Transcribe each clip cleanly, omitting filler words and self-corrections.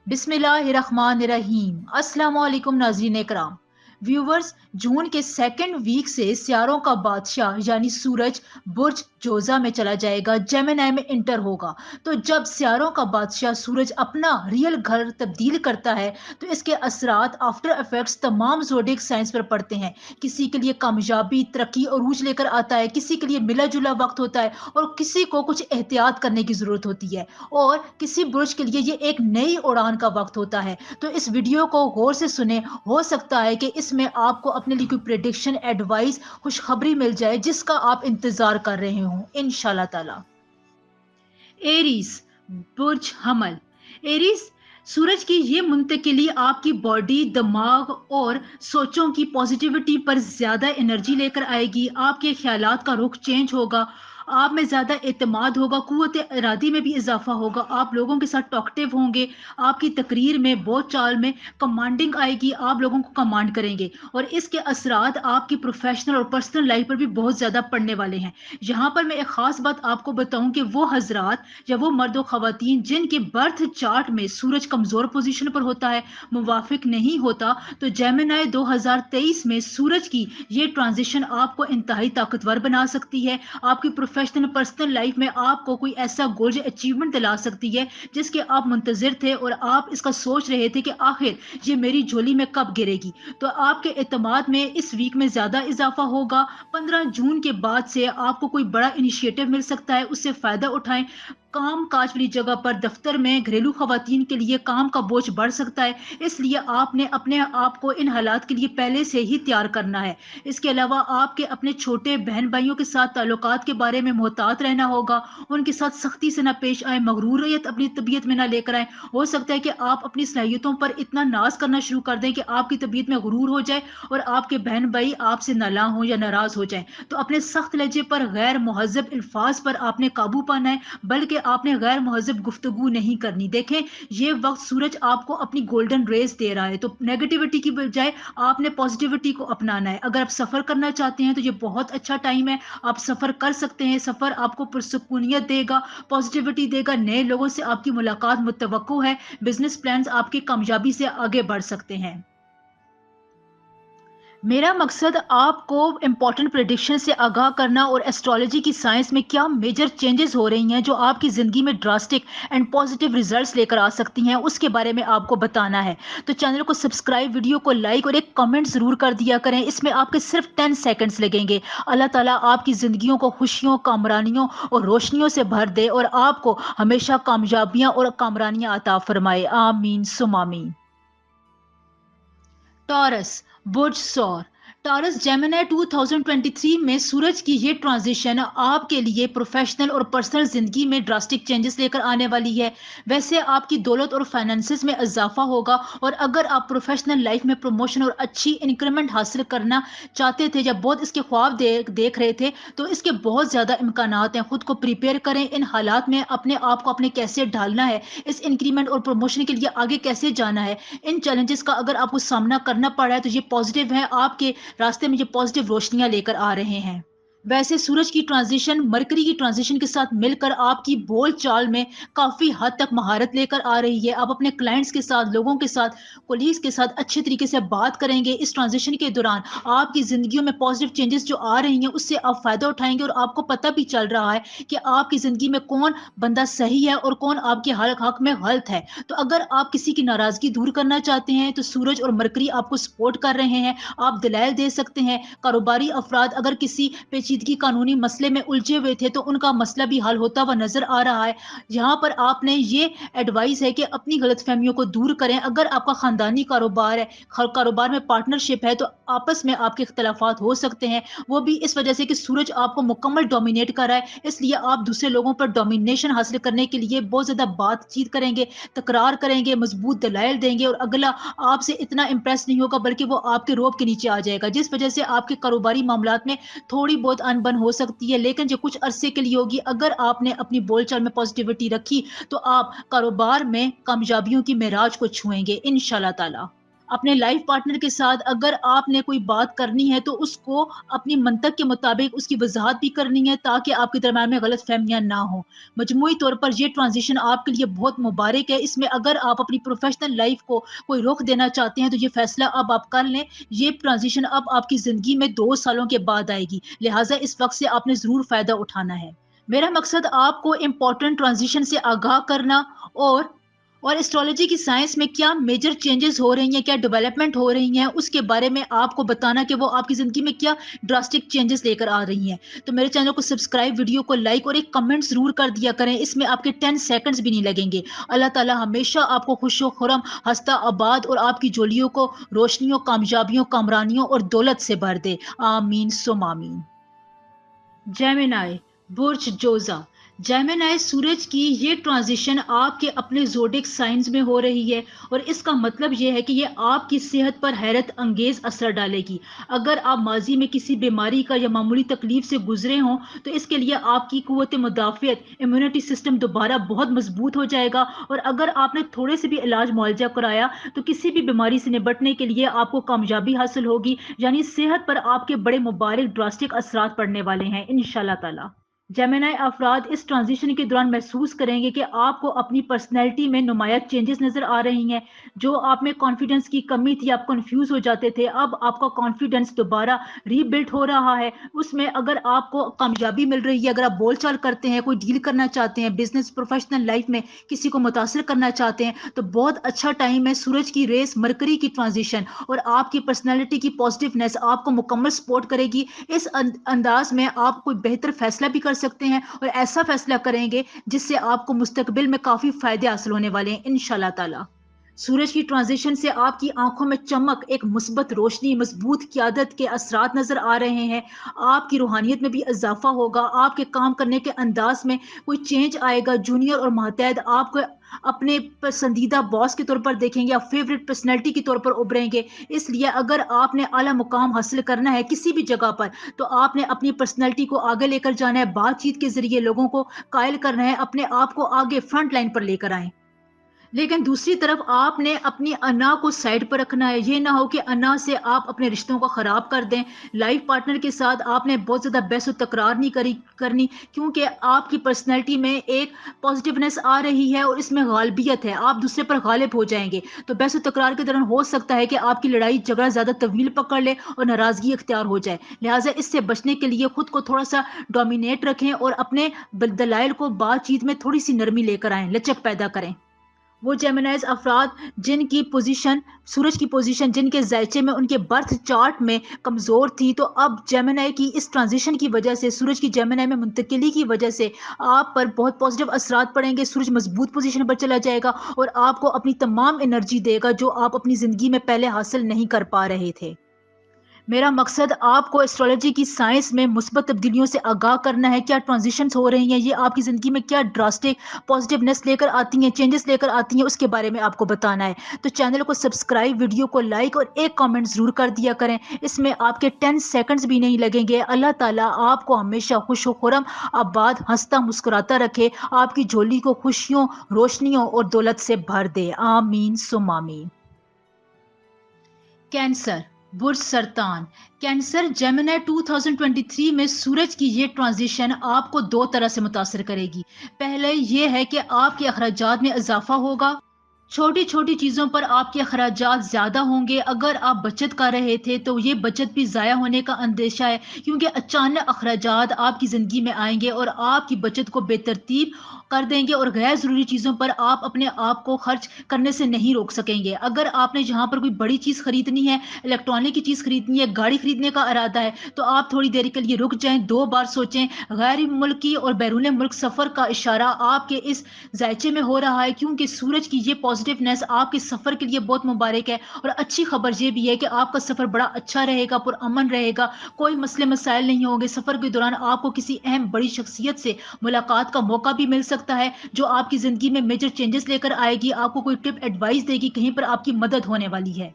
बिस्मिल्लाहिर्रहमानिर्रहीम। अस्सलाम वालेकुम नाज़रीन इकराम। व्यूवर्स, जून के सेकंड वीक से सियारों का बादशाह यानी सूरज बुर्ज जोजा में चला जाएगा, जेमिनी में इंटर होगा। तो जब सियारों का बादशाह सूरज अपना रियल घर तब्दील करता है तो इसके असरात आफ्टर इफेक्ट्स तमाम ज़ोडिएक साइंस पर पड़ते हैं। किसी के लिए कामयाबी, तरक्की, अरूज लेकर आता है, किसी के लिए मिला जुला वक्त होता है और किसी को कुछ एहतियात करने की जरूरत होती है, और किसी बुर्ज के लिए ये एक नई उड़ान का वक्त होता है। तो इस वीडियो को गौर से सुने, हो सकता है कि इसमें आपको अपने लिए कोई प्रेडिक्शन, एडवाइस, खुशखबरी मिल जाए जिसका आप इंतजार कर रहे हो इंशाल्लाह ताला। एरीज, बुर्ज हमल। एरीज, सूरज की ये मुंतकिली आपकी बॉडी, दिमाग और सोचों की पॉजिटिविटी पर ज्यादा एनर्जी लेकर आएगी। आपके ख्यालात का रुख चेंज होगा, आप में ज्यादा एतमाद होगा, कुव्वत इरादी में भी इजाफा होगा, आप लोगों के साथ टॉकटिव होंगे, आपकी तकरीर में, बोल चाल में कमांडिंग आएगी, आप लोगों को कमांड करेंगे। और इसके असरात आपकी प्रोफेशनल और पर्सनल लाइफ पर भी बहुत ज्यादा पड़ने वाले हैं। यहाँ पर मैं एक खास बात आपको बताऊं कि वो हजरात या वो मर्द व खवातीन जिनके बर्थ चार्ट में सूरज कमजोर पोजीशन पर होता है, मुवाफिक नहीं होता, तो जेमिनी 2023 में सूरज की ये ट्रांजिशन आपको इंतहाई ताकतवर बना सकती है। आपकी प्रोफेशनल पर्सनल लाइफ में आपको कोई ऐसा गोल या अचीवमेंट दिला सकती है जिसके आप मुंतजिर थे और आप इसका सोच रहे थे कि आखिर ये मेरी झोली में कब गिरेगी। तो आपके एतमाद में इस वीक में ज्यादा इजाफा होगा। 15 जून के बाद से आपको कोई बड़ा इनिशिएटिव मिल सकता है, उससे फायदा उठाएं। काम काज वाली जगह पर, दफ्तर में, घरेलू खवातीन के लिए काम का बोझ बढ़ सकता है, इसलिए आपने अपने आप को इन हालात के लिए पहले से ही तैयार करना है। इसके अलावा आपके अपने छोटे बहन भाइयों के साथ ताल्लुकात के बारे में मोहतात रहना होगा, उनके साथ सख्ती से ना पेश आए, मगरूरियत अपनी तबीयत में ना लेकर आए। हो सकता है कि आप अपनी सलाहियतों पर इतना नाज करना शुरू कर दें कि आपकी तबीयत में गुरूर हो जाए और आपके बहन भाई आपसे नाला हो या नाराज हो जाए। तो अपने सख्त लहजे पर, गैर मुहज्जब अल्फाज पर आपने काबू पाना है, बल्कि आपने गैर मुहज्जब गुफ्तगू नहीं करनी। देखें, ये वक्त सूरज आपको अपनी गोल्डन रेस दे रहा है, तो नेगेटिविटी की बजाय आपने पॉजिटिविटी को अपनाना है। अगर आप सफर करना चाहते हैं तो ये बहुत अच्छा टाइम है, आप सफर कर सकते हैं। सफर आपको पुरसुकूनियत देगा, पॉजिटिविटी देगा, नए लोगों से आपकी मुलाकात मुतवक्को है, बिजनेस प्लान्स आपकी कामयाबी से आगे बढ़ सकते हैं। मेरा मकसद आपको इंपॉर्टेंट प्रेडिक्शन से आगाह करना और एस्ट्रोलॉजी की साइंस में क्या मेजर चेंजेस हो रही हैं जो आपकी जिंदगी में ड्रास्टिक एंड पॉजिटिव रिजल्ट्स लेकर आ सकती हैं, उसके बारे में आपको बताना है। तो चैनल को सब्सक्राइब, वीडियो को लाइक और एक कमेंट जरूर कर दिया करें, इसमें आपके सिर्फ 10 सेकंड्स लगेंगे। अल्लाह ताला आपकी जिंदगियों को खुशियों, कामरानियों और रोशनियों से भर दे और आपको हमेशा कामयाबियां और कामरानियां अता फरमाए। आमीन सुम आमीन। टॉरस, बुर्ज सौर। टॉरस जेमिनी 2023 में सूरज की ये ट्रांजिशन आपके लिए प्रोफेशनल और पर्सनल जिंदगी में ड्रास्टिक चेंजेस लेकर आने वाली है। वैसे आपकी दौलत और फाइनेंसेस में इजाफा होगा, और अगर आप प्रोफेशनल लाइफ में प्रमोशन और अच्छी इंक्रीमेंट हासिल करना चाहते थे या बहुत इसके ख्वाब देख रहे थे, तो इसके बहुत ज्यादा इम्कानात हैं। खुद को प्रिपेयर करें इन हालात में, अपने आप को अपने कैसे ढालना है, इस इंक्रीमेंट और प्रमोशन के लिए आगे कैसे जाना है। इन चैलेंजेस का अगर आपको सामना करना पड़ा है तो ये पॉजिटिव है, आपके रास्ते में ये पॉजिटिव रोशनियां लेकर आ रहे हैं। वैसे सूरज की ट्रांजिशन मरकरी की ट्रांजिशन के साथ मिलकर आपकी बोल चाल में काफी हद तक महारत लेकर आ रही है। आप अपने क्लाइंट्स के साथ, लोगों के साथ, कोलीग्स के साथ अच्छे तरीके से बात करेंगे। इस ट्रांजिशन के दौरान आपकी जिंदगियों में पॉजिटिव चेंजेस जो आ रही हैं उससे आप फायदा उठाएंगे, और आपको पता भी चल रहा है कि आपकी जिंदगी में कौन बंदा सही है और कौन आपके हक में गलत है। तो अगर आप किसी की नाराजगी दूर करना चाहते हैं तो सूरज और मरकरी आपको सपोर्ट कर रहे हैं, आप दलाइल दे सकते हैं। कारोबारी अफराद अगर किसी पेचीदगी कानूनी मसले में उलझे हुए थे तो उनका मसला भी हल होता हुआ नजर आ रहा है। यहाँ पर आपने ये एडवाइस है कि अपनी गलतफहमियों को दूर करें। अगर आपका खानदानी कारोबार है, कारोबार में पार्टनरशिप है, तो आपस में आपके इख्तलाफात हो सकते हैं, वो भी इस वजह से कि सूरज आपको मुकम्मल डोमिनेट कर रहा है, इसलिए आप दूसरे लोगों पर डोमिनेशन हासिल करने के लिए बहुत ज्यादा बातचीत करेंगे, तकरार करेंगे, मजबूत दलाइल देंगे, और अगला आपसे इतना इंप्रेस नहीं होगा बल्कि वो आपके रोब के नीचे आ जाएगा, जिस वजह से आपके कारोबारी मामलात में थोड़ी बहुत अनबन हो सकती है, लेकिन जो कुछ अरसे के लिए होगी। अगर आपने अपनी बोलचाल में पॉजिटिविटी रखी तो आप कारोबार में कामयाबियों की मेराज को छुएंगे इंशाल्लाह ताला। اپنے لائف پارٹنر کے ساتھ اگر آپ نے کوئی بات کرنی ہے تو اس کو اپنی منطق کے مطابق اس کی وضاحت بھی کرنی ہے تاکہ آپ کے درمیان میں غلط فہمیاں نہ ہوں۔ مجموعی طور پر یہ ٹرانزیشن آپ کے لیے بہت مبارک ہے۔ اس میں اگر آپ اپنی پروفیشنل لائف کو کوئی رخ دینا چاہتے ہیں تو یہ فیصلہ اب آپ کر لیں۔ یہ ٹرانزیشن اب آپ کی زندگی میں 2 سالوں کے بعد آئے گی، لہٰذا اس وقت سے آپ نے ضرور فائدہ اٹھانا ہے۔ میرا مقصد آپ کو امپورٹنٹ ٹرانزیشن سے آگاہ کرنا اور اسٹرالوجی کی سائنس میں کیا میجر چینجز ہو رہی ہیں، کیا ڈیولپمنٹ ہو رہی ہیں، اس کے بارے میں آپ کو بتانا کہ وہ آپ کی زندگی میں کیا ڈراسٹک چینجز لے کر آ رہی ہیں۔ تو میرے چینل کو سبسکرائب، ویڈیو کو لائک اور ایک کمنٹ ضرور کر دیا کریں، اس میں آپ کے 10 سیکنڈز بھی نہیں لگیں گے۔ اللہ تعالیٰ ہمیشہ آپ کو خوش و خرم، ہنستا آباد اور آپ کی جولیوں کو روشنیوں، کامیابیوں، کامرانیوں اور دولت سے بھر دے۔ آمین ثم آمین۔ جیمنائی، برج جوزا۔ جیمنائی سورج کی یہ ٹرانزیشن آپ کے اپنے زوڈک سائنز میں ہو رہی ہے اور اس کا مطلب یہ ہے کہ یہ آپ کی صحت پر حیرت انگیز اثر ڈالے گی۔ اگر آپ ماضی میں کسی بیماری کا یا معمولی تکلیف سے گزرے ہوں تو اس کے لیے آپ کی قوت مدافعت، امیونٹی سسٹم دوبارہ بہت مضبوط ہو جائے گا، اور اگر آپ نے تھوڑے سے بھی علاج معالجہ کرایا تو کسی بھی بیماری سے نپٹنے کے لیے آپ کو کامیابی حاصل ہوگی، یعنی صحت پر آپ کے بڑے مبارک ڈراسٹک اثرات پڑنے والے ہیں انشاءاللہ تعالی۔ جیمنائی افراد اس ٹرانزیشن کے دوران محسوس کریں گے کہ آپ کو اپنی پرسنالٹی میں نمایاں چینجز نظر آ رہی ہیں۔ جو آپ میں کانفیڈنس کی کمی تھی، آپ کنفیوز ہو جاتے تھے، اب آپ کا کانفیڈنس دوبارہ ری بلڈ ہو رہا ہے۔ اس میں اگر آپ کو کامیابی مل رہی ہے، اگر آپ بول چال کرتے ہیں، کوئی ڈیل کرنا چاہتے ہیں، بزنس پروفیشنل لائف میں کسی کو متاثر کرنا چاہتے ہیں تو بہت اچھا ٹائم ہے۔ سورج کی ریس، مرکری کی ٹرانزیشن اور آپ کی پرسنالٹی کی پازیٹیونیس آپ کو مکمل سپورٹ کرے گی۔ اس انداز میں آپ کوئی بہتر فیصلہ بھی کر سکتے ہیں اور ایسا فیصلہ کریں گے جس سے آپ کو مستقبل میں کافی فائدے حاصل ہونے والے ہیں انشاءاللہ تعالی۔ سورج کی ٹرانزیشن سے آپ کی آنکھوں میں چمک، ایک مثبت روشنی، مضبوط قیادت کے اثرات نظر آ رہے ہیں۔ آپ کی روحانیت میں بھی اضافہ ہوگا، آپ کے کام کرنے کے انداز میں کوئی چینج آئے گا۔ جونیئر اور ماتحت آپ کو اپنے پسندیدہ باس کے طور پر دیکھیں گے، آپ فیوریٹ پرسنالٹی کے طور پر ابھریں گے۔ اس لیے اگر آپ نے اعلیٰ مقام حاصل کرنا ہے کسی بھی جگہ پر تو آپ نے اپنی پرسنالٹی کو آگے لے کر جانا ہے، بات چیت کے ذریعے لوگوں کو قائل کرنا ہے، اپنے آپ کو آگے فرنٹ لائن پر لے کر آئیں۔ لیکن دوسری طرف آپ نے اپنی انا کو سائڈ پر رکھنا ہے۔ یہ نہ ہو کہ انا سے آپ اپنے رشتوں کو خراب کر دیں۔ لائف پارٹنر کے ساتھ آپ نے بہت زیادہ بحث و تکرار نہیں کرنی، کیونکہ آپ کی پرسنالٹی میں ایک پازیٹیونیس آ رہی ہے اور اس میں غالبیت ہے، آپ دوسرے پر غالب ہو جائیں گے۔ تو بحث و تکرار کے دوران ہو سکتا ہے کہ آپ کی لڑائی جھگڑا زیادہ طویل پکڑ لے اور ناراضگی اختیار ہو جائے۔ لہٰذا اس سے بچنے کے لیے خود کو تھوڑا سا ڈومینیٹ رکھیں اور اپنے دلائل کو بات چیت میں تھوڑی سی نرمی لے کر آئیں، لچک پیدا کریں۔ وہ جیمنائز افراد جن کی پوزیشن، سورج کی پوزیشن جن کے ذائچے میں ان کے برتھ چارٹ میں کمزور تھی، تو اب جیمنائی کی اس ٹرانزیشن کی وجہ سے، سورج کی جیمنائی میں منتقلی کی وجہ سے آپ پر بہت پازیٹیو اثرات پڑیں گے۔ سورج مضبوط پوزیشن پر چلا جائے گا اور آپ کو اپنی تمام انرجی دے گا جو آپ اپنی زندگی میں پہلے حاصل نہیں کر پا رہے تھے۔ میرا مقصد آپ کو ایسٹرولوجی کی سائنس میں مثبت تبدیلیوں سے آگاہ کرنا ہے، کیا ٹرانزیشنز ہو رہی ہیں، یہ آپ کی زندگی میں کیا ڈراسٹک پازیٹیونیس لے کر آتی ہیں، چینجز لے کر آتی ہیں، اس کے بارے میں آپ کو بتانا ہے۔ تو چینل کو سبسکرائب، ویڈیو کو لائک اور ایک کامنٹ ضرور کر دیا کریں، اس میں آپ کے 10 سیکنڈز بھی نہیں لگیں گے۔ اللہ تعالیٰ آپ کو ہمیشہ خوش و خرم، آباد، ہنستا مسکراتا رکھے، آپ کی جھولی کو خوشیوں، روشنیوں اور دولت سے بھر دے۔ آمین ثم آمین۔ کینسر، برج سرطان۔ کینسر، جیمنائی 2023 میں سورج کی یہ ٹرانزیشن آپ کو 2 طرح سے متاثر کرے گی۔ پہلے یہ ہے کہ آپ کے اخراجات میں اضافہ ہوگا، چھوٹی چھوٹی چیزوں پر آپ کے اخراجات زیادہ ہوں گے۔ اگر آپ بچت کر رہے تھے تو یہ بچت بھی ضائع ہونے کا اندیشہ ہے، کیونکہ اچانک اخراجات آپ کی زندگی میں آئیں گے اور آپ کی بچت کو بے ترتیب کر دیں گے اور غیر ضروری چیزوں پر آپ اپنے آپ کو خرچ کرنے سے نہیں روک سکیں گے۔ اگر آپ نے جہاں پر کوئی بڑی چیز خریدنی ہے، الیکٹرانک کی چیز خریدنی ہے، گاڑی خریدنے کا ارادہ ہے، تو آپ تھوڑی دیر کے لیے رک جائیں، 2 بار سوچیں۔ غیر ملکی اور بیرون ملک سفر کا اشارہ آپ کے اس ذائچے میں ہو رہا ہے، کیونکہ سورج کی یہ پازیٹیونیس آپ کے سفر کے لیے بہت مبارک ہے۔ اور اچھی خبر یہ بھی ہے کہ آپ کا سفر بڑا اچھا رہے گا، پرامن رہے گا، کوئی مسئلے مسائل نہیں ہوں گے۔ سفر کے دوران آپ کو کسی اہم بڑی شخصیت سے ملاقات کا موقع بھی مل سکتا ہے جو آپ کی زندگی میں میجر چینجز لے کر آئے گی، آپ کو کوئی ٹپ ایڈوائز دے گی، کہیں پر آپ کی مدد ہونے والی ہے۔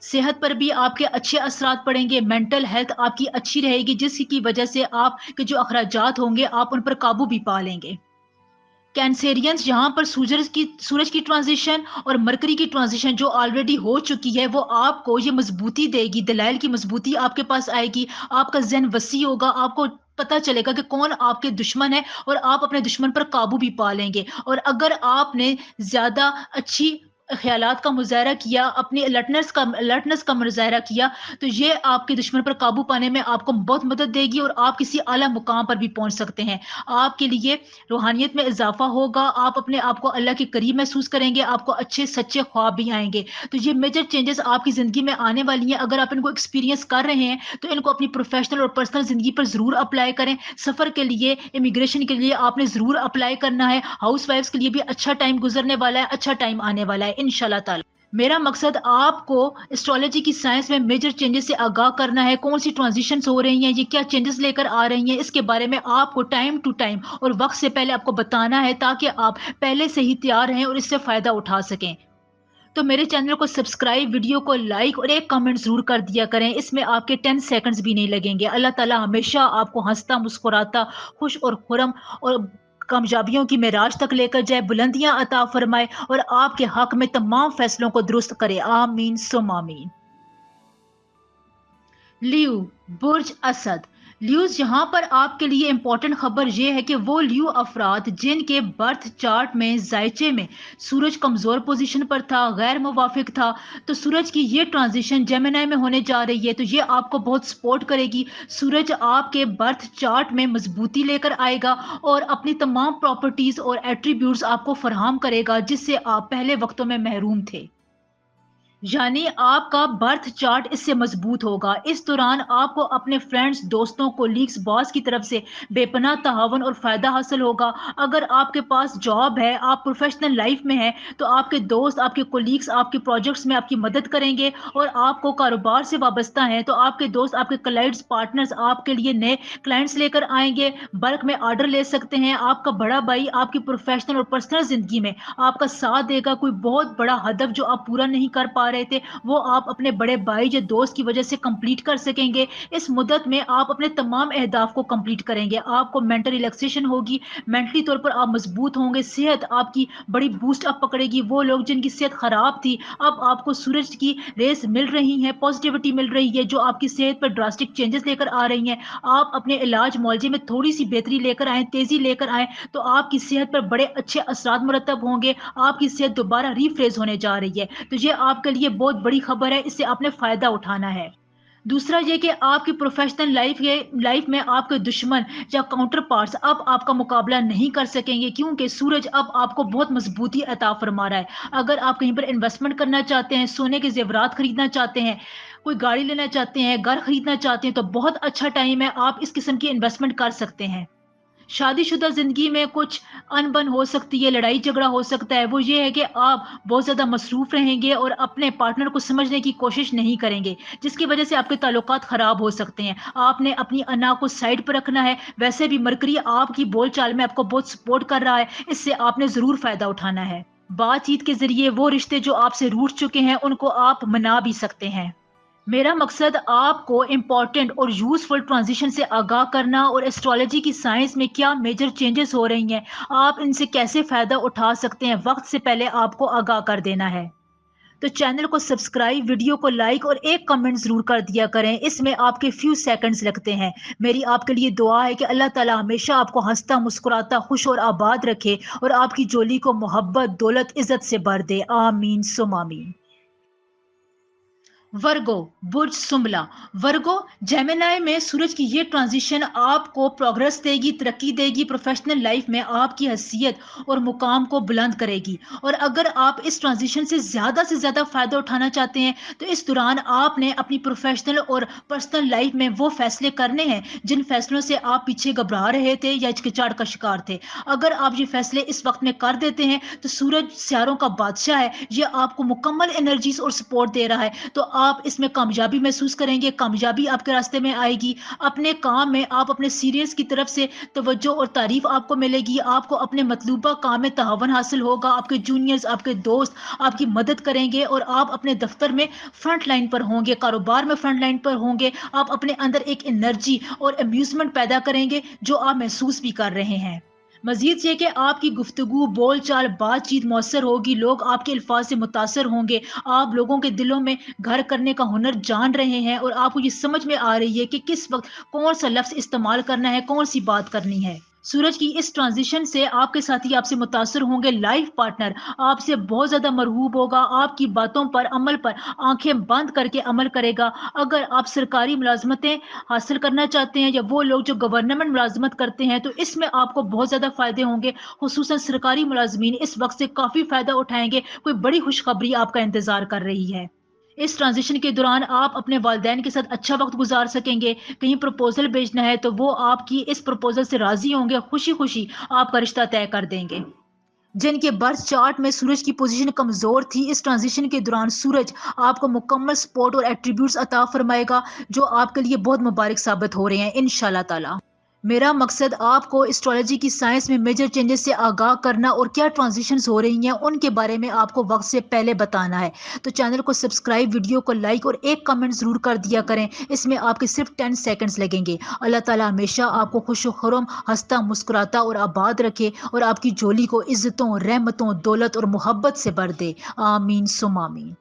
صحت پر بھی آپ کے اچھے اثرات پڑیں گے، مینٹل ہیلتھ آپ کی اچھی رہے گی، جس کی وجہ سے آپ کے جو اخراجات ہوں گے آپ ان پر قابو بھی پا لیں گے۔ कैंसेरियंस यहाँ पर सूरज की ट्रांजिशन और मरकरी की ट्रांजिशन जो ऑलरेडी हो चुकी है, वो आपको ये मजबूती देगी, दलाइल की मजबूती आपके पास आएगी, आपका ज़हन वसी होगा, आपको पता चलेगा कि कौन आपके दुश्मन है और आप अपने दुश्मन पर काबू भी पा लेंगे। और अगर आपने ज़्यादा अच्छी ख़यालात का मुज़ाहरा किया, अपनी अलर्टनेस का मुज़ाहरा किया, तो ये आपके दुश्मन पर काबू पाने में आपको बहुत मदद देगी और आप किसी आला मुकाम पर भी पहुँच सकते हैं। आपके लिए रूहानियत में इज़ाफ़ा होगा, आप अपने आप को अल्लाह के करीब महसूस करेंगे, आपको अच्छे सच्चे ख्वाब भी आएँगे। तो ये मेजर चेंजेस आपकी ज़िंदगी में आने वाली हैं। अगर आप इनको एक्सपीरियंस कर रहे हैं, तो इनको अपनी प्रोफ़ेशनल और पर्सनल ज़िंदगी पर ज़रूर अप्लाई करें। सफ़र के लिए, इमिग्रेशन के लिए आपने ज़रूर अप्लाई करना है। हाउसवाइफ्स के लिए भी अच्छा टाइम गुज़रने वाला है, अच्छा टाइम आने वाला है इंशाल्लाह ताला। मेरा मकसद आपको एस्ट्रोलॉजी की साइंस में मेजर चेंजेस से आगाह करना है, कौन सी ट्रांजिशंस हो रही हैं, ये क्या चेंजेस लेकर आ रही हैं, इसके बारे में आपको टाइम टू टाइम और वक्त से पहले आपको बताना है, ताकि आप पहले से ही तैयार रहें और इससे फ़ायदा उठा सकें। तो मेरे चैनल को सब्सक्राइब, वीडियो को लाइक और एक कमेंट ज़रूर कर दिया करें। इसमें आपके 10 सेकंड्स भी नहीं लगेंगे। अल्लाह ताला हमेशा आपको हँसता, मुस्कुराता, खुश और खुर्रम और कामयाबियों की मेराज तक लेकर जाए, बुलंदियाँ अता फरमाए और आपके हक में तमाम फैसलों को दुरुस्त करे। आमीन सुम आमीन। लियो, बुर्ज असद। ल्यूज, यहाँ पर आपके लिए इंपॉर्टेंट खबर यह है कि वो लियो अफराद जिनके बर्थ चार्ट में जायचे में सूरज कमजोर पोजीशन पर था, गैर मुवाफिक था, तो सूरज की ये ट्रांजिशन जेमिनी में होने जा रही है, तो ये आपको बहुत सपोर्ट करेगी। सूरज आपके बर्थ चार्ट में मजबूती लेकर आएगा और अपनी तमाम प्रॉपर्टीज और एट्रीब्यूट्स आपको फराहम करेगा, जिससे आप पहले वक्तों में महरूम थे। यानी आपका बर्थ चार्ट इससे मजबूत होगा। इस दौरान आपको अपने फ्रेंड्स, दोस्तों, कोलीग्स, बॉस की तरफ से बेपनाह तावन और फायदा हासिल होगा। अगर आपके पास जॉब है, आप प्रोफेशनल लाइफ में हैं, तो आपके दोस्त, आपके कोलीग्स आपके प्रोजेक्ट्स में आपकी मदद करेंगे और आपको कारोबार से वाबस्ता हैं, तो आपके दोस्त, आपके क्लाइंट्स, पार्टनर्स आपके लिए नए क्लाइंट्स लेकर आएंगे, बल्क में ऑर्डर ले सकते हैं। आपका बड़ा भाई आपकी प्रोफेशनल और पर्सनल जिंदगी में आपका साथ देगा। कोई बहुत बड़ा हदफ जो आप पूरा नहीं कर पा रहे थे, वो आप अपने बड़े भाई या दोस्त की वजह से कंप्लीट कर सकेंगे। इस मुद्दत में आप अपने तमाम अहदाफ को कंप्लीट करेंगे। आपको मेंटल रिलैक्सेशन होगी, मेंटली तौर पर आप मजबूत होंगे, सेहत आपकी बड़ी बूस्ट अप पकड़ेगी। वो लोग जिनकी सेहत खराब थी, अब आपको सूरज की रेस मिल रही है, पॉजिटिविटी मिल रही है, जो आपकी सेहत पर ड्रास्टिक चेंजेस लेकर आ रही हैं। आप अपने इलाज मुआवजे में थोड़ी सी बेहतरी लेकर आए, तेजी लेकर आए, तो आपकी सेहत पर बड़े अच्छे असरात मुरतब होंगे। आपकी सेहत दोबारा रिफ्रेश होने जा रही है, तो ये आपके लिए बहुत बड़ी खबर है, इससे आपने फायदा उठाना है। दूसरा ये कि आपकी प्रोफेशनल लाइफ में आपके दुश्मन या काउंटर पार्ट्स अब आपका मुकाबला नहीं कर सकेंगे, क्योंकि सूरज अब आपको बहुत मजबूती अता फरमा रहा है। अगर आप कहीं पर इन्वेस्टमेंट करना चाहते हैं, सोने के जेवरात खरीदना चाहते हैं, कोई गाड़ी लेना चाहते हैं, घर खरीदना चाहते हैं, तो बहुत अच्छा टाइम है, आप इस किस्म की इन्वेस्टमेंट कर सकते हैं। शादीशुदा जिंदगी में कुछ अनबन हो सकती है, लड़ाई झगड़ा हो सकता है। वो ये है कि आप बहुत ज़्यादा मसरूफ रहेंगे और अपने पार्टनर को समझने की कोशिश नहीं करेंगे, जिसकी वजह से आपके ताल्लुकात खराब हो सकते हैं। आपने अपनी अना को साइड पर रखना है। वैसे भी मरकरी आपकी बोलचाल में आपको बहुत सपोर्ट कर रहा है, इससे आपने ज़रूर फ़ायदा उठाना है। बातचीत के ज़रिए वो रिश्ते जो आपसे रूठ चुके हैं, उनको आप मना भी सकते हैं। मेरा मकसद आपको इम्पॉर्टेंट और यूजफुल ट्रांजिशन से आगाह करना और एस्ट्रोलॉजी की साइंस में क्या मेजर चेंजेस हो रही हैं, आप इनसे कैसे फ़ायदा उठा सकते हैं, वक्त से पहले आपको आगाह कर देना है। तो चैनल को सब्सक्राइब, वीडियो को लाइक और एक कमेंट ज़रूर कर दिया करें। इसमें आपके फ्यू सेकंड्स लगते हैं। मेरी आपके लिए दुआ है कि अल्लाह ताला हमेशा आपको हंसता, मुस्कुराता, खुश और आबाद रखे और आपकी जोली को मोहब्बत, दौलत, इज़्ज़त से भर दे। आमीन सुम आमीन। वर्गो, बुर्ज सुमला। वर्गो, जेमिनी में सूरज की ये ट्रांजिशन आपको प्रोग्रेस देगी, तरक्की देगी, प्रोफेशनल लाइफ में आपकी हैसियत और मुकाम को बुलंद करेगी। और अगर आप इस ट्रांजिशन से ज़्यादा फ़ायदा उठाना चाहते हैं, तो इस दौरान आपने अपनी प्रोफेशनल और पर्सनल लाइफ में वो फैसले करने हैं जिन फैसलों से आप पीछे घबरा रहे थे या हिचकिचाहट का शिकार थे। अगर आप ये फैसले इस वक्त में कर देते हैं, तो सूरज सियारों का बादशाह है, ये आपको मुकम्मल एनर्जीज और सपोर्ट दे रहा है, तो आप इसमें कामयाबी महसूस करेंगे, कामयाबी आपके रास्ते में आएगी। अपने काम में आप अपने सीनियर्स की तरफ से तवज्जो और तारीफ आपको मिलेगी। आपको अपने मतलूबा काम में तहावन हासिल होगा। आपके जूनियर्स, आपके दोस्त आपकी मदद करेंगे और आप अपने दफ्तर में फ्रंट लाइन पर होंगे, कारोबार में फ्रंट लाइन पर होंगे। आप अपने अंदर एक एनर्जी और अम्यूजमेंट पैदा करेंगे जो आप महसूस भी कर रहे हैं। مزید یہ کہ آپ کی گفتگو، بول چال، بات چیت مؤثر ہوگی، لوگ آپ کے الفاظ سے متاثر ہوں گے، آپ لوگوں کے دلوں میں گھر کرنے کا ہنر جان رہے ہیں اور آپ کو یہ سمجھ میں آ رہی ہے کہ کس وقت کون سا لفظ استعمال کرنا ہے، کون سی بات کرنی ہے۔ سورج کی اس ٹرانزیشن سے آپ کے ساتھی آپ سے متاثر ہوں گے، لائف پارٹنر آپ سے بہت زیادہ مرغوب ہوگا، آپ کی باتوں پر، عمل پر آنکھیں بند کر کے عمل کرے گا۔ اگر آپ سرکاری ملازمتیں حاصل کرنا چاہتے ہیں یا وہ لوگ جو گورنمنٹ ملازمت کرتے ہیں تو اس میں آپ کو بہت زیادہ فائدے ہوں گے، خصوصاً سرکاری ملازمین اس وقت سے کافی فائدہ اٹھائیں گے، کوئی بڑی خوشخبری آپ کا انتظار کر رہی ہے۔ اس ٹرانزیشن کے دوران آپ اپنے والدین کے ساتھ اچھا وقت گزار سکیں گے، کہیں پروپوزل بھیجنا ہے تو وہ آپ کی اس پروپوزل سے راضی ہوں گے، خوشی خوشی آپ کا رشتہ طے کر دیں گے۔ جن کے برتھ چارٹ میں سورج کی پوزیشن کمزور تھی، اس ٹرانزیشن کے دوران سورج آپ کو مکمل سپورٹ اور ایٹریبیوٹس عطا فرمائے گا جو آپ کے لیے بہت مبارک ثابت ہو رہے ہیں انشاءاللہ تعالی۔ میرا مقصد آپ کو اسٹرالوجی کی سائنس میں میجر چینجز سے آگاہ کرنا اور کیا ٹرانزیشنز ہو رہی ہیں ان کے بارے میں آپ کو وقت سے پہلے بتانا ہے۔ تو چینل کو سبسکرائب، ویڈیو کو لائک اور ایک کمنٹ ضرور کر دیا کریں، اس میں آپ کے صرف 10 سیکنڈز لگیں گے۔ اللہ تعالیٰ ہمیشہ آپ کو خوش و خرم، ہنستا مسکراتا اور آباد رکھے اور آپ کی جولی کو عزتوں، رحمتوں، دولت اور محبت سے بھر دے، آمین ثم آمین۔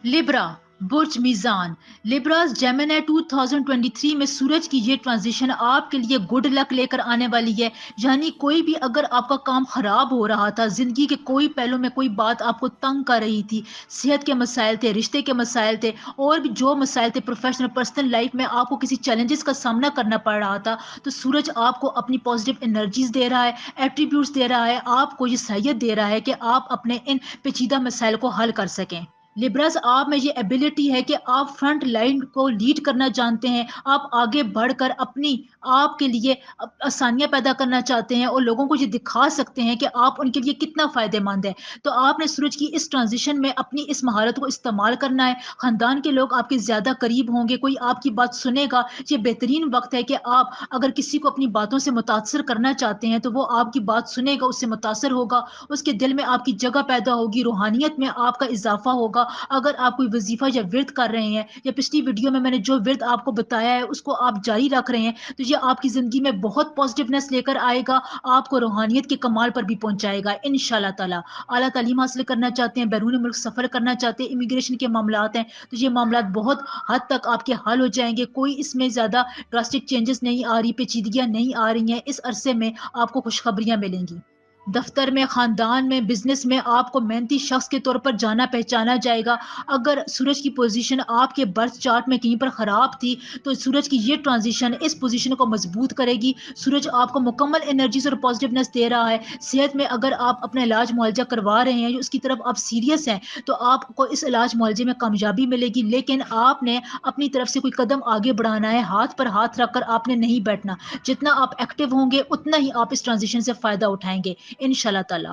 لبرا، برج میزان، لبراز جیمنائی 2023 میں سورج کی یہ ٹرانزیشن آپ کے لیے گڈ لک لے کر آنے والی ہے، یعنی کوئی بھی اگر آپ کا کام خراب ہو رہا تھا، زندگی کے کوئی پہلو میں کوئی بات آپ کو تنگ کر رہی تھی، صحت کے مسائل تھے، رشتے کے مسائل تھے اور بھی جو مسائل تھے پروفیشنل پرسنل لائف میں آپ کو کسی چیلنجز کا سامنا کرنا پڑ رہا تھا، تو سورج آپ کو اپنی پازیٹیو انرجیز دے رہا ہے، ایٹریبیوٹس دے رہا ہے، آپ کو یہ صلاحیت دے رہا ہے کہ آپ اپنے ان پیچیدہ مسائل کو حل کر سکیں۔ لبرس آپ میں یہ ایبلٹی ہے کہ آپ فرنٹ لائن کو لیڈ کرنا جانتے ہیں، آپ آگے بڑھ کر اپنی آپ کے لیے آسانیاں پیدا کرنا چاہتے ہیں اور لوگوں کو یہ دکھا سکتے ہیں کہ آپ ان کے لیے کتنا فائدہ مند ہے۔ تو آپ نے سورج کی اس ٹرانزیشن میں اپنی اس مہارت کو استعمال کرنا ہے، خاندان کے لوگ آپ کے زیادہ قریب ہوں گے، کوئی آپ کی بات سنے گا، یہ بہترین وقت ہے کہ آپ اگر کسی کو اپنی باتوں سے متاثر کرنا چاہتے ہیں تو وہ آپ کی بات سنے گا، اس سے متاثر ہوگا، اس کے دل میں آپ کی جگہ پیدا ہوگی، روحانیت میں آپ کا اضافہ ہوگا۔ اگر آپ کوئی وظیفہ یا ورد کر رہے ہیں یا پچھلی ویڈیو میں نے جو ورد آپ کو بتایا ہے اس کو آپ جاری رکھ رہے ہیں تو یہ آپ کی زندگی میں بہت پازیٹیونیس لے کر آئے گا، آپ کو روحانیت کے کمال پر بھی پہنچائے گا انشاءاللہ تعالی۔ اعلیٰ تعلیم حاصل کرنا چاہتے ہیں، بیرون ملک سفر کرنا چاہتے ہیں، امیگریشن کے معاملات ہیں تو یہ معاملات بہت حد تک آپ کے حل ہو جائیں گے، کوئی اس میں زیادہ ڈراسٹک چینجز نہیں آ رہی، پیچیدگیاں نہیں آ رہی ہیں، اس عرصے میں آپ کو خوشخبریاں ملیں گی۔ دفتر میں، خاندان میں، بزنس میں آپ کو محنتی شخص کے طور پر جانا پہچانا جائے گا۔ اگر سورج کی پوزیشن آپ کے برتھ چارٹ میں کہیں پر خراب تھی تو سورج کی یہ ٹرانزیشن اس پوزیشن کو مضبوط کرے گی۔ سورج آپ کو مکمل انرجیز اور پازیٹیونیس دے رہا ہے۔ صحت میں اگر آپ اپنا علاج معالجہ کروا رہے ہیں، اس کی طرف آپ سیریس ہیں تو آپ کو اس علاج معالجے میں کامیابی ملے گی، لیکن آپ نے اپنی طرف سے کوئی قدم آگے بڑھانا ہے، ہاتھ پر ہاتھ رکھ کر آپ نے نہیں بیٹھنا۔ جتنا آپ ایکٹیو ہوں گے اتنا ہی آپ اس ٹرانزیشن سے فائدہ اٹھائیں گے انشاءاللہ تعالی۔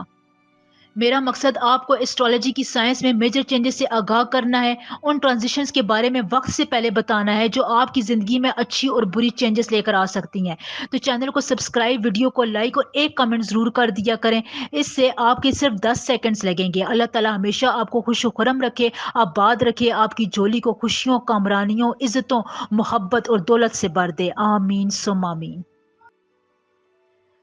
میرا مقصد آپ کو اسٹرالوجی کی سائنس میں میجر چینجز سے آگاہ کرنا ہے، ان ٹرانزیشنز کے بارے میں وقت سے پہلے بتانا ہے جو آپ کی زندگی میں اچھی اور بری چینجز لے کر آ سکتی ہیں۔ تو چینل کو سبسکرائب، ویڈیو کو لائک اور ایک کمنٹ ضرور کر دیا کریں، اس سے آپ کے صرف 10 سیکنڈز لگیں گے۔ اللہ تعالیٰ ہمیشہ آپ کو خوش و خرم رکھے، آباد رکھے، آپ کی جولی کو خوشیوں، کامرانیوں، عزتوں، محبت اور دولت سے بھر دے، آمین ثم آمین۔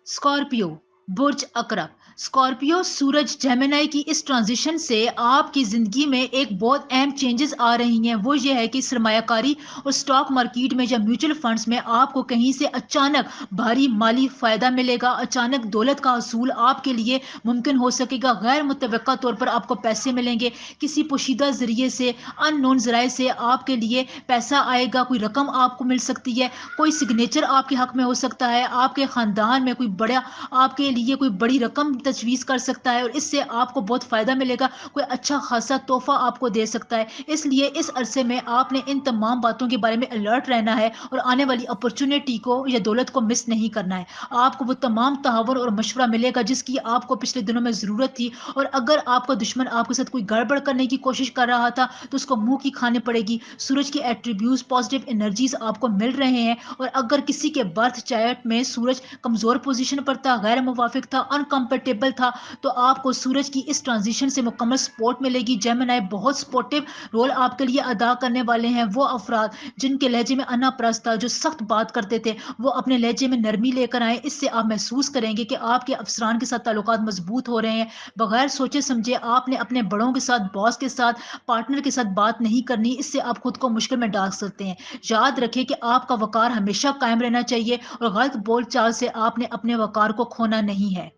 اسکارپیو، برج عقرب، اسکارپیو سورج جیمنائی کی اس ٹرانزیشن سے آپ کی زندگی میں ایک بہت اہم چینجز آ رہی ہیں، وہ یہ ہے کہ سرمایہ کاری اور اسٹاک مارکیٹ میں یا میوچل فنڈز میں آپ کو کہیں سے اچانک بھاری مالی فائدہ ملے گا، اچانک دولت کا حصول آپ کے لیے ممکن ہو سکے گا، غیر متوقع طور پر آپ کو پیسے ملیں گے، کسی پوشیدہ ذریعے سے، ان نون ذرائع سے آپ کے لیے پیسہ آئے گا، کوئی رقم آپ کو مل سکتی ہے، کوئی سگنیچر آپ کے حق میں ہو سکتا ہے، آپ کے خاندان میں کوئی بڑا آپ کے لیے کوئی بڑی رقم تجویز کر سکتا ہے اور اس سے آپ کو بہت فائدہ ملے گا، کوئی اچھا خاصا تحفہ آپ کو دے سکتا ہے۔ اس لیے اس عرصے میں آپ نے ان تمام باتوں کے بارے میں الرٹ رہنا ہے اور آنے والی اپرچونٹی کو یا دولت کو مس نہیں کرنا ہے۔ آپ کو وہ تمام تعاون اور مشورہ ملے گا جس کی آپ کو پچھلے دنوں میں ضرورت تھی، اور اگر آپ کا دشمن آپ کے ساتھ کوئی گڑبڑ کرنے کی کوشش کر رہا تھا تو اس کو منہ کی کھانے پڑے گی۔ سورج کے ایٹریبیوٹس، پازیٹیو انرجیز آپ کو مل رہے ہیں، اور اگر کسی کے برتھ چارٹ میں سورج کمزور پوزیشن پر تھا، غیر موافق تھا، انکمپیٹیبل अवेलेबल था, तो आपको सूरज की इस ट्रांजिशन से मुकम्मल सपोर्ट मिलेगी। जेमिनी बहुत सपोर्टिव रोल आपके लिए अदा करने वाले हैं। वो अफराद जिनके लहजे में अना प्रस्त था, जो सख्त बात करते थे, वो अपने लहजे में नरमी लेकर आए। इससे आप महसूस करेंगे कि आपके अफसरान के साथ ताल्लुकात मजबूत हो रहे हैं। बगैर सोचे समझे आपने अपने बड़ों के साथ, बॉस के साथ, पार्टनर के साथ बात नहीं करनी। इससे आप खुद को मुश्किल में डाल सकते हैं। याद रखें कि आपका वकार हमेशा कायम रहना चाहिए और गलत बोलचाल से आपने अपने वकार को खोना नहीं है।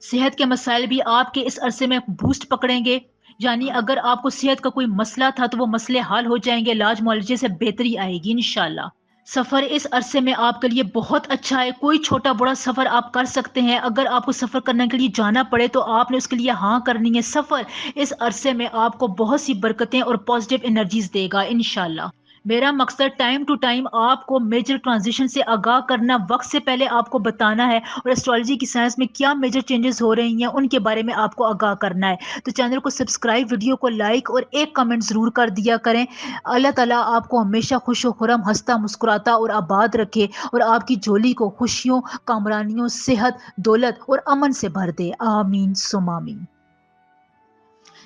सेहत के मसाइल भी आपके इस अरसे में बूस्ट पकड़ेंगे, यानी अगर आपको सेहत का कोई मसला था तो वो मसले हल हो जाएंगे, इलाज मुआलजे से बेहतरी आएगी इंशाल्लाह। सफर इस अरसे में आपके लिए बहुत अच्छा है। कोई छोटा बड़ा सफर आप कर सकते हैं। अगर आपको सफर करने के लिए जाना पड़े तो आपने उसके लिए हाँ करनी है। सफर इस अरसे में आपको बहुत सी बरकतें और पॉजिटिव एनर्जीज देगा इंशाल्लाह। मेरा मकसद टाइम टू टाइम आपको मेजर ट्रांजिशन से आगाह करना, वक्त से पहले आपको बताना है और एस्ट्रोलॉजी की साइंस में क्या मेजर चेंजेस हो रही हैं उनके बारे में आपको आगाह करना है। तो चैनल को सब्सक्राइब, वीडियो को लाइक और एक कमेंट जरूर कर दिया करें। अल्लाह ताला आपको हमेशा खुश व खुरम, हंसता मुस्कुराता और आबाद रखे और आपकी झोली को खुशियों, कामरानियों, सेहत, दौलत और अमन से भर दे। आमीन सुम आमीन।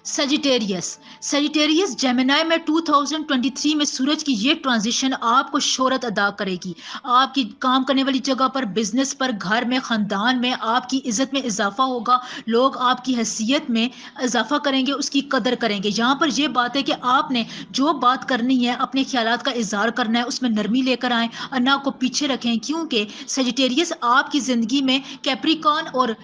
सजिटेरियस सजिटेरियस जेमिनी में 2023 में सूरज की ये ट्रांजिशन आपको शोहरत अदा करेगी। आपकी काम करने वाली जगह पर, बिजनेस पर, घर में, खानदान में आपकी इज्जत में इजाफा होगा। लोग आपकी हैसियत में इजाफा करेंगे, उसकी कदर करेंगे। यहाँ पर यह बात है कि आपने जो बात करनी है, अपने ख्यालात का इजहार करना है, उसमें नरमी लेकर आएं, अन्ना को पीछे रखें, क्योंकि सजिटेरियस आपकी जिंदगी में कैप्रिकॉर्न और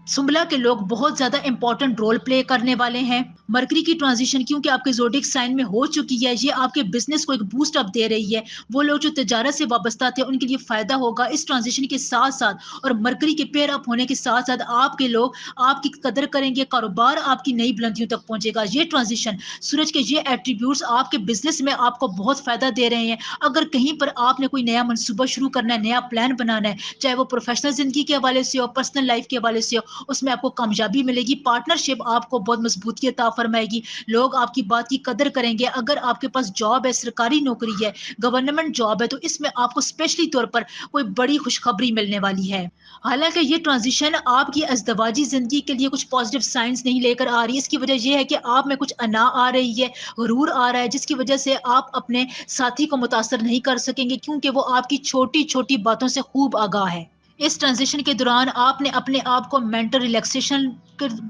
सुंबला के लोग बहुत ज्यादा इंपॉर्टेंट रोल प्ले करने वाले हैं। मरकरी की ट्रांजिशन क्योंकि आपके ज़ोडिएक साइन में हो चुकी है, ये आपके बिजनेस को एक बूस्ट अप दे रही है। वो लोग जो तिजारत से वाबस्ता थे उनके लिए फायदा होगा इस ट्रांजिशन के साथ साथ, और मरकरी के पेयर अप होने के साथ साथ आपके लोग आपकी कदर करेंगे, कारोबार आपकी नई बुलंदियों तक पहुंचेगा। ये ट्रांजिशन, सूरज के ये एट्रीब्यूट्स आपके बिजनेस में आपको बहुत फायदा दे रहे हैं। अगर कहीं पर आपने कोई नया मनसूबा शुरू करना है, नया प्लान बनाना है, चाहे वो प्रोफेशनल जिंदगी के हवाले से हो, पर्सनल लाइफ के हवाले से हो, उसमें आपको कामयाबी मिलेगी। पार्टनरशिप आपको बहुत मजबूती अता फरमाएगी। लोग आपकी बात की कदर करेंगे। अगर आपके पास जॉब है, सरकारी नौकरी है, गवर्नमेंट जॉब है, तो इसमें आपको स्पेशली तौर पर कोई बड़ी खुशखबरी मिलने वाली है। हालांकि ये ट्रांजिशन आपकी अज़दवाजी जिंदगी के लिए कुछ पॉजिटिव साइंस नहीं लेकर आ रही। इसकी वजह यह है कि आप में कुछ अना आ रही है, गुरूर आ रहा है, जिसकी वजह से आप अपने साथी को मुतासर नहीं कर सकेंगे, क्योंकि वो आपकी छोटी छोटी बातों से खूब आगाह है। इस ट्रांजिशन के दौरान आपने अपने आप को मेंटल रिलैक्सेशन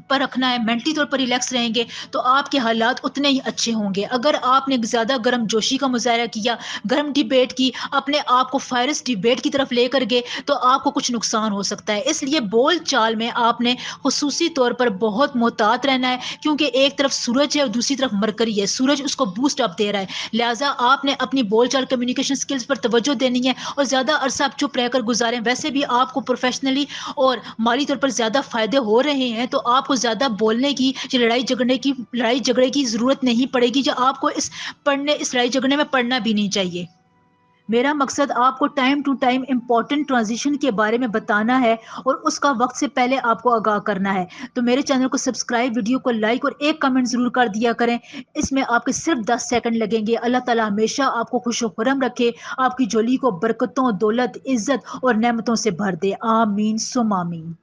पर रखना है। मेंटली तौर पर रिलैक्स रहेंगे तो आपके हालात उतने ही अच्छे होंगे। अगर आपने ज़्यादा गर्म जोशी का मुजाहरा किया, गर्म डिबेट की, अपने आप को फायरस डिबेट की तरफ लेकर गए, तो आपको कुछ नुकसान हो सकता है। इसलिए बोल चाल में आपने खुसूसी तौर पर बहुत मोहतात रहना है, क्योंकि एक तरफ सूरज है और दूसरी तरफ मरकरी है। सूरज उसको बूस्ट अप दे रहा है, लिहाजा आपने अपनी बोल चाल, कम्युनिकेशन स्किल्स पर तवज्जो देनी है और ज़्यादा अरसा आप चुप रहकर गुजारें। वैसे भी आपको प्रोफेशनली और माली तौर पर ज़्यादा फायदे हो रहे हैं, तो आपको ज़्यादा बोलने की, लड़ाई झगड़े की ज़रूरत नहीं पड़ेगी। जो आपको इस लड़ाई झगड़ने में पड़ना भी नहीं चाहिए। मेरा मकसद आपको time to time important transition के बारे में बताना है और उसका वक्त से पहले आपको आगाह करना है। तो मेरे चैनल को सब्सक्राइब, वीडियो को लाइक और एक कमेंट जरूर कर दिया करें। इसमें आपके सिर्फ 10 सेकंड लगेंगे। अल्लाह ताला हमेशा आपको खुश खुरम रखे, आपकी झोली को बरकतों, दौलत, इज्जत और नेमतों से भर दे। आमीन सुम आमीन।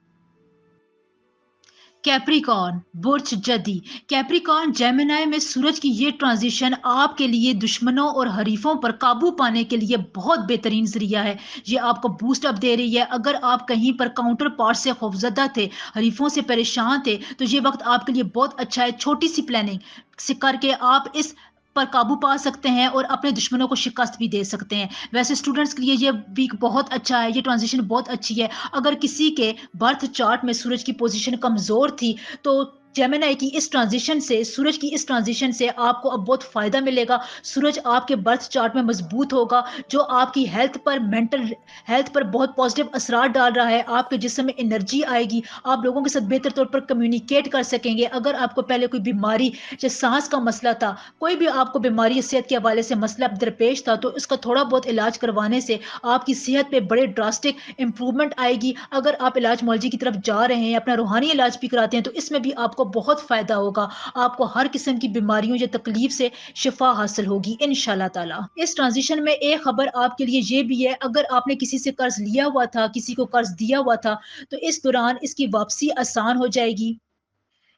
कैप्रिकॉर्न बुर्ज जदी कैप्रिकॉर्न जेमिनी में सूरज की ये ट्रांजिशन आपके लिए दुश्मनों और हरीफों पर काबू पाने के लिए बहुत बेहतरीन जरिया है। ये आपको बूस्ट अप दे रही है। अगर आप कहीं पर काउंटर पार्ट से खौफजदा थे, हरीफों से परेशान थे, तो ये वक्त आपके लिए बहुत अच्छा है। छोटी सी प्लानिंग से करके आप इस पर काबू पा सकते हैं और अपने दुश्मनों को शिकस्त भी दे सकते हैं। वैसे स्टूडेंट्स के लिए ये वीक बहुत अच्छा है, ये ट्रांजिशन बहुत अच्छी है। अगर किसी के बर्थ चार्ट में सूरज की पोजीशन कमजोर थी, तो जेमिनी की इस ट्रांजिशन से, सूरज की इस ट्रांजिशन से आपको अब बहुत फायदा मिलेगा। सूरज आपके बर्थ चार्ट में मजबूत होगा, जो आपकी हेल्थ पर, मेंटल हेल्थ पर बहुत पॉजिटिव असरार डाल रहा है। आपके जिस्म में एनर्जी आएगी, आप लोगों के साथ बेहतर तौर पर कम्युनिकेट कर सकेंगे। अगर आपको पहले कोई बीमारी, जैसे सांस का मसला था, कोई भी आपको बीमारी सेहत के हवाले से मसला दरपेश था, तो इसका थोड़ा बहुत इलाज करवाने से आपकी सेहत पे बड़े ड्रास्टिक इंप्रूवमेंट आएगी। अगर आप इलाज मौलजी की तरफ जा रहे हैं, अपना रूहानी इलाज भी कराते हैं, तो इसमें भी आपको کو بہت فائدہ ہوگا، آپ کو ہر قسم کی بیماریوں یا تکلیف سے شفا حاصل ہوگی انشاءاللہ تعالی۔ اس ٹرانزیشن میں ایک خبر آپ کے لیے یہ بھی ہے، اگر آپ نے کسی سے قرض لیا ہوا تھا، کسی کو قرض دیا ہوا تھا، تو اس دوران اس کی واپسی آسان ہو جائے گی۔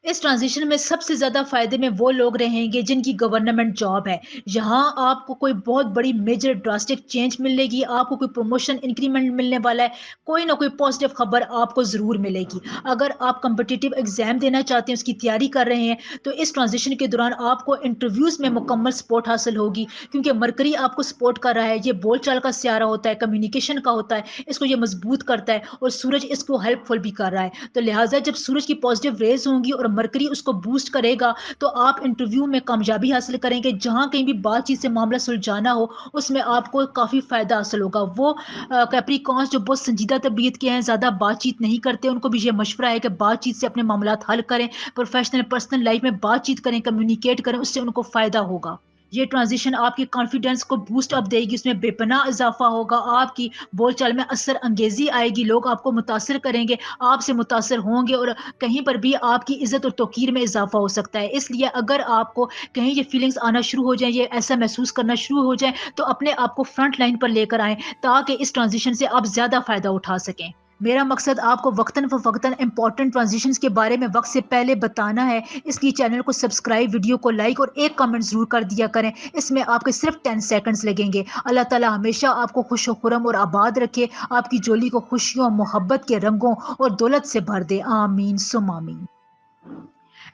اس ٹرانزیشن میں سب سے زیادہ فائدے میں وہ لوگ رہیں گے جن کی گورنمنٹ جاب ہے۔ یہاں آپ کو کوئی بہت بڑی میجر ڈراسٹک چینج ملے گی، آپ کو کوئی پروموشن انکریمنٹ ملنے والا ہے، کوئی نہ کوئی پازیٹیو خبر آپ کو ضرور ملے گی۔ اگر آپ کمپٹیٹیو ایگزام دینا چاہتے ہیں، اس کی تیاری کر رہے ہیں، تو اس ٹرانزیشن کے دوران آپ کو انٹرویوز میں مکمل سپورٹ حاصل ہوگی، کیونکہ مرکری آپ کو سپورٹ کر رہا ہے۔ یہ بول چال کا سیارہ ہوتا ہے، کمیونیکیشن کا ہوتا ہے، اس کو یہ مضبوط کرتا ہے، اور سورج اس کو ہیلپ فل بھی کر رہا ہے۔ تو لہٰذا جب سورج کی پازیٹیو ریز ہوں گی اور مرکری اس کو بوسٹ کرے گا، تو آپ انٹرویو میں کامیابی حاصل کریں گے۔ جہاں کہیں بھی بات چیت سے معاملہ سلجھانا ہو، اس میں آپ کو کافی فائدہ حاصل ہوگا۔ وہ کیپریکانس جو بہت سنجیدہ طبیعت کے ہیں، زیادہ بات چیت نہیں کرتے، ان کو بھی یہ مشورہ ہے کہ بات چیت سے اپنے معاملات حل کریں، پروفیشنل پرسنل لائف میں بات چیت کریں، کمیونیکیٹ کریں، اس سے ان کو فائدہ ہوگا۔ یہ ٹرانزیشن آپ کی کانفیڈنس کو بوسٹ اپ دے گی، اس میں بے پناہ اضافہ ہوگا، آپ کی بول چال میں اثر انگیزی آئے گی، لوگ آپ کو متاثر کریں گے، آپ سے متاثر ہوں گے، اور کہیں پر بھی آپ کی عزت اور توقیر میں اضافہ ہو سکتا ہے۔ اس لیے اگر آپ کو کہیں یہ فیلنگز آنا شروع ہو جائیں، یہ ایسا محسوس کرنا شروع ہو جائیں، تو اپنے آپ کو فرنٹ لائن پر لے کر آئیں، تاکہ اس ٹرانزیشن سے آپ زیادہ فائدہ اٹھا سکیں۔ میرا مقصد آپ کو وقتاً فوقتاً امپورٹنٹ ٹرانزیشنز کے بارے میں وقت سے پہلے بتانا ہے، اس لیے چینل کو سبسکرائب، ویڈیو کو لائک اور ایک کمنٹ ضرور کر دیا کریں۔ اس میں آپ کے صرف 10 سیکنڈز لگیں گے۔ اللہ تعالیٰ ہمیشہ آپ کو خوش و خرم اور آباد رکھے، آپ کی جولی کو خوشیوں، محبت کے رنگوں اور دولت سے بھر دے، آمین ثم آمین۔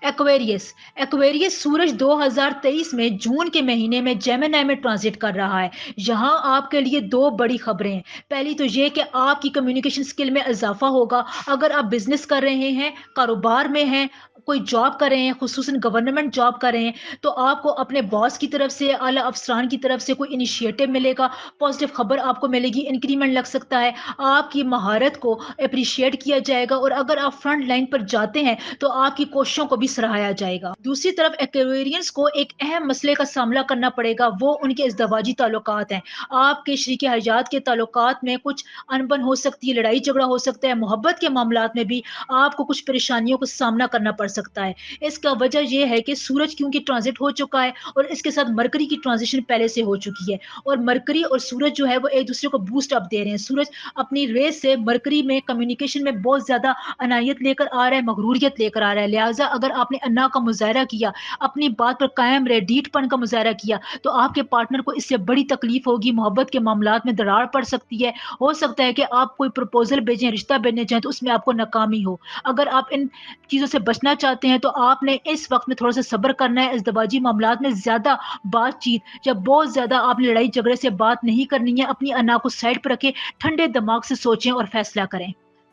ایکویریس ایکویریس سورج 2023 میں جون کے مہینے میں جیمنائی میں ٹرانزٹ کر رہا ہے۔ یہاں آپ کے لیے دو بڑی خبریں ہیں۔ پہلی تو یہ کہ آپ کی کمیونیکیشن سکل میں اضافہ ہوگا۔ اگر آپ بزنس کر رہے ہیں، کاروبار میں ہیں، کوئی جاب کر رہے ہیں، خصوصاً گورنمنٹ جاب کر رہے ہیں، تو آپ کو اپنے باس کی طرف سے، اعلیٰ افسران کی طرف سے کوئی انیشیٹو ملے گا، پازیٹیو خبر آپ کو ملے گی، انکریمنٹ لگ سکتا ہے، آپ کی مہارت کو اپریشیٹ کیا جائے گا، اور اگر آپ فرنٹ لائن پر جاتے ہیں تو آپ کی کوششوں کو بھی سراہایا جائے گا۔ دوسری طرف ایکویرینس کو ایک اہم مسئلے کا سامنا کرنا پڑے گا، وہ ان کے ازدواجی تعلقات ہیں۔ آپ کے شریک حیات کے تعلقات میں کچھ انبن ہو سکتی ہے، لڑائی جھگڑا ہو سکتا ہے، محبت کے معاملات میں بھی آپ کو کچھ پریشانیوں کا سامنا کرنا پڑ سکتا ہے۔ اس کا وجہ یہ ہے کہ سورج کیونکہ ٹرانزٹ ہو چکا ہے، اور اس کے ساتھ مرکری کی ٹرانزیشن پہلے سے ہو چکی ہے، اور مرکری اور سورج جو ہے وہ ایک دوسرے کو بوسٹ اپ دے رہے ہیں۔ سورج اپنی ریس سے مرکری میں کمیونیکیشن میں بہت زیادہ عنایت لے کر آ رہا ہے، مغروریت لے کر آ رہا ہے۔ لہٰذا اگر آپ نے انا کا مظاہرہ کیا، اپنی بات پر قائم رہے، ڈیٹ پن کا مظاہرہ کیا، تو آپ کے پارٹنر کو اس سے بڑی تکلیف ہوگی، محبت کے معاملات میں دراڑ پڑ سکتی ہے، ہو سکتا ہے کہ آپ کوئی پرپوزل بھیجیں، رشتہ بھیجنے چاہیں تو اس میں آپ کو ناکامی ہو۔ اگر آپ ان چیزوں سے بچنا چاہتے ہیں تو آپ نے اس وقت میں تھوڑا سا صبر کرنا ہے۔ ازدواجی معاملات میں زیادہ بات چیت یا بہت زیادہ آپ نے لڑائی جھگڑے سے بات نہیں کرنی ہے، اپنی انا کو سائڈ پر رکھیں، ٹھنڈے دماغ سے سوچیں اور فیصلہ کریں۔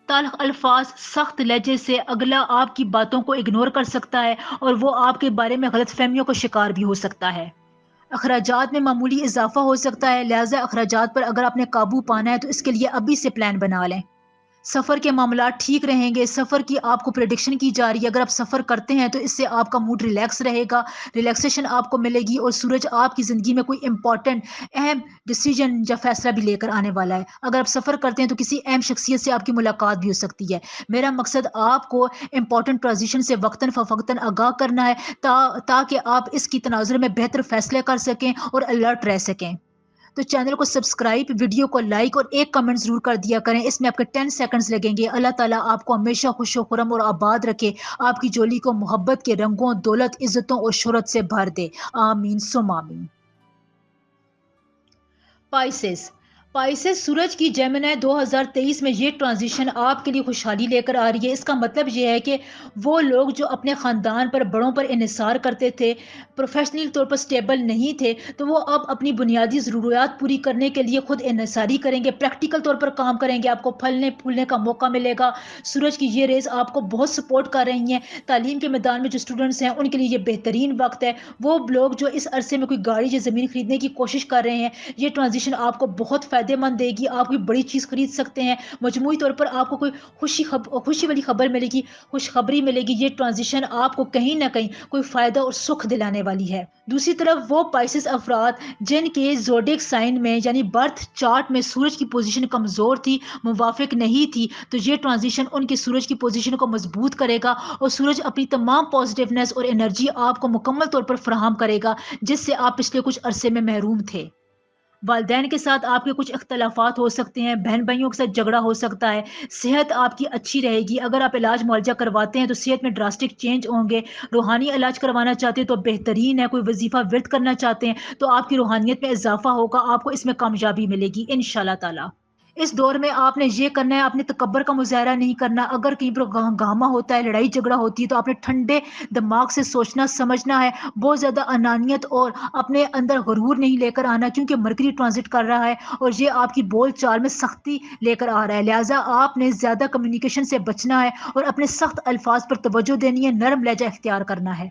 تلخ الفاظ، سخت لہجے سے اگلا آپ کی باتوں کو اگنور کر سکتا ہے، اور وہ آپ کے بارے میں غلط فہمیوں کا شکار بھی ہو سکتا ہے۔ اخراجات میں معمولی اضافہ ہو سکتا ہے، لہٰذا اخراجات پر اگر آپ نے قابو پانا ہے تو اس کے لیے ابھی سے پلان بنا لیں۔ سفر کے معاملات ٹھیک رہیں گے، سفر کی آپ کو پریڈکشن کی جا رہی ہے۔ اگر آپ سفر کرتے ہیں تو اس سے آپ کا موڈ ریلیکس رہے گا، ریلیکسیشن آپ کو ملے گی، اور سورج آپ کی زندگی میں کوئی امپورٹنٹ اہم ڈیسیجن یا فیصلہ بھی لے کر آنے والا ہے۔ اگر آپ سفر کرتے ہیں تو کسی اہم شخصیت سے آپ کی ملاقات بھی ہو سکتی ہے۔ میرا مقصد آپ کو امپورٹنٹ ٹرانزیشن سے وقتاً فوقتاً آگاہ کرنا ہے، تاکہ آپ اس کی تناظر میں بہتر فیصلے کر سکیں اور الرٹ رہ سکیں۔ تو چینل کو سبسکرائب، ویڈیو کو لائک اور ایک کمنٹ ضرور کر دیا کریں، اس میں آپ کے 10 سیکنڈز لگیں گے۔ اللہ تعالیٰ آپ کو ہمیشہ خوش و خرم اور آباد رکھے، آپ کی جولی کو محبت کے رنگوں، دولت، عزتوں اور شہرت سے بھر دے، آمین ثم آمین۔ پائسس پائسس سورج کی جیمنائی 2023 میں یہ ٹرانزیشن آپ کے لیے خوشحالی لے کر آ رہی ہے۔ اس کا مطلب یہ ہے کہ وہ لوگ جو اپنے خاندان پر، بڑوں پر انحصار کرتے تھے، پروفیشنل طور پر سٹیبل نہیں تھے، تو وہ اب اپنی بنیادی ضروریات پوری کرنے کے لیے خود انحصاری کریں گے، پریکٹیکل طور پر کام کریں گے، آپ کو پھلنے پھولنے کا موقع ملے گا۔ سورج کی یہ ریز آپ کو بہت سپورٹ کر رہی ہیں۔ تعلیم کے میدان میں جو اسٹوڈنٹس ہیں ان کے لیے یہ بہترین وقت ہے۔ وہ لوگ جو اس عرصے میں کوئی گاڑی یا زمین خریدنے کی کوشش کر رہے ہیں، یہ ٹرانزیشن آپ کو بہت فائدہ फ़ायदेमंद देगी, आप कोई बड़ी चीज़ खरीद सकते हैं, मजमूई तौर पर आपको कोई खुशी वाली खबर मिलेगी, खुशखबरी मिलेगी। ये ट्रांज़िशन आपको कहीं न कहीं कोई फ़ायदा और सुख दिलाने वाली है। दूसरी तरफ वो पाइसेस अफ़राद जिनके ज़ोडिएक साइन में यानी बर्थ चार्ट में सूरज की पोज़ीशन कमज़ोर थी, मुवाफ़िक नहीं थी, तो ये ट्रांज़िशन उनके सूरज की पोज़ीशन को मज़बूत करेगा और सूरज अपनी तमाम पॉज़िटिवनेस और एनर्जी आपको मुकम्मल तौर पर फ़राहम करेगा, जिससे आप पिछले कुछ अरसे में महरूम थे। वालिदैन के साथ आपके कुछ इख्तलाफ़ात हो सकते हैं, बहन-भाइयों के साथ झगड़ा हो सकता है, सेहत आपकी अच्छी रहेगी, अगर आप इलाज मुआलजा करवाते हैं तो सेहत में ड्रास्टिक चेंज होंगे, रूहानी इलाज करवाना चाहते हैं तो बेहतरीन है, कोई वज़ीफ़ा विर्द करना चाहते हैं तो आपकी रूहानियत में इज़ाफ़ा होगा, आपको इसमें कामयाबी मिलेगी इंशाअल्लाह ताला। इस दौर में आपने ये करना है, आपने तकब्बर का मुज़ाहरा नहीं करना। अगर कहीं पर हंगामा होता है, लड़ाई-झगड़ा होती है, तो आपने ठंडे दिमाग से सोचना, समझना है। बहुत ज़्यादा अनानियत और अपने अंदर गुरूर नहीं लेकर आना, क्योंकि मरकरी ट्रांज़िट कर रहा है और ये आपकी बोल-चाल में सख्ती लेकर आ रहा है। लिहाज़ा आपने ज़्यादा कम्युनिकेशन से बचना है और अपने सख्त अल्फ़ाज़ पर तवज्जो देनी है, नरम लहज़ा इख्तियार करना है।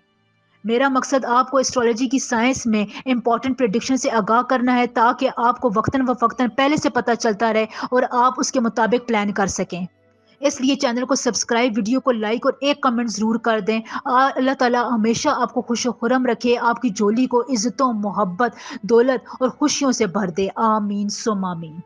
मेरा मकसद आपको एस्ट्रोलॉजी की साइंस में इम्पोर्टेंट प्रेडिक्शन से आगाह करना है, ताकि आपको वक्तन पहले से पता चलता रहे और आप उसके मुताबिक प्लान कर सकें। इसलिए चैनल को सब्सक्राइब, वीडियो को लाइक और एक कमेंट ज़रूर कर दें। अल्लाह ताला हमेशा आपको खुश व खुर्रम रखे, आपकी झोली को इज़्ज़तों, मोहब्बत, दौलत और खुशियों से भर दे। आमीन सुम्मा आमीन।